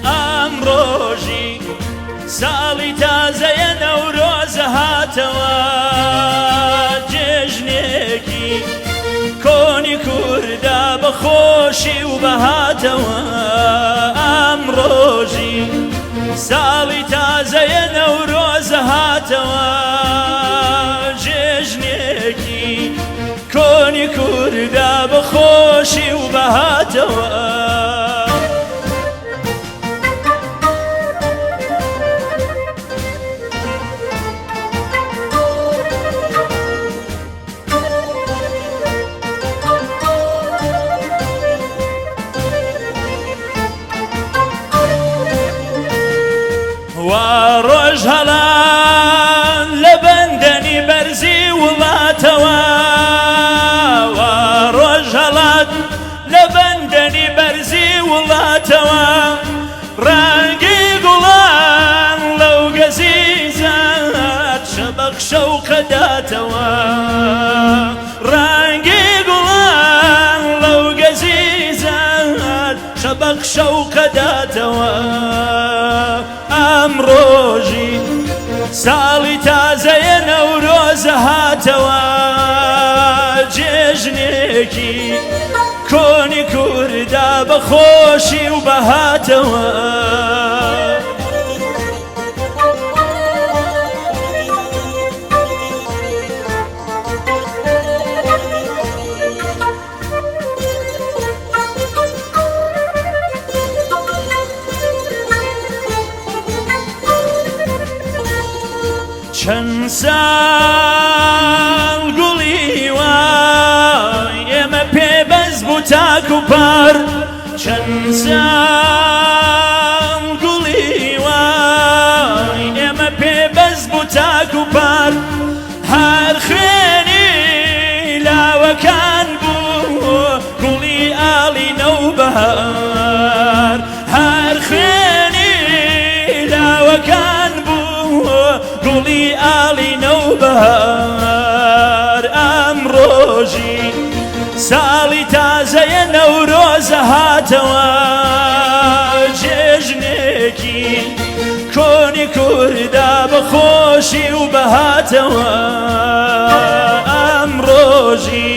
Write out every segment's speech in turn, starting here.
ئەمڕۆژی ساڵی تازەیە نەورۆزە هاتەوە جێژنێکی کۆنی کووردا بەخۆشی و بەهاتەوە ئەمڕۆژی ساڵی تازەیە نەورۆزە هاتەوە جێژنێکی کۆنی کووردا بەخۆشی و بەهاتەوە وا ڕۆژ هەڵان لە بەندەنی بەرزی وڵاتەوە وا ڕۆژ هەڵات لە بەندەنی بەرزی وڵاتەوە ڕەنگی گوڵان لەو گەزیزات شەبەخشە و قەداتەوە ڕەنگی گوڵان لەو گەزیزات شەبەخشە و قەداتەوە ئەمڕۆژی ساڵی تازەیە نەورۆزە هاتەوە جێژنێکی کۆنی کووردا بەخۆشی و بەهاتەوە چەند ساڵ گوڵی وای ئێمە پێبەست بوو تاک و پار چەند ساڵ گوڵی وای ئێمە پێبەست بوو تاک و پار هەر خوێنی لاوەکان بوو گوڵی ئاڵی نەوبەهار هەر خوێنی لاوەکان گوڵی ئاڵی نەوبەهار ئەمڕۆژی ساڵی تازەیە نەورۆزە هاتەوە جێژنێکی کۆنی کووردا بەخۆشی و بەهاتەوە ئەمڕۆژی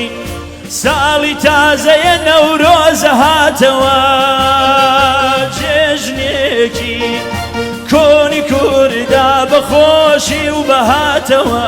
ساڵی تازەیە نەورۆزە هاتەوە جێژنێکی کۆنی کووردا بەخۆشی و بەهاتەوە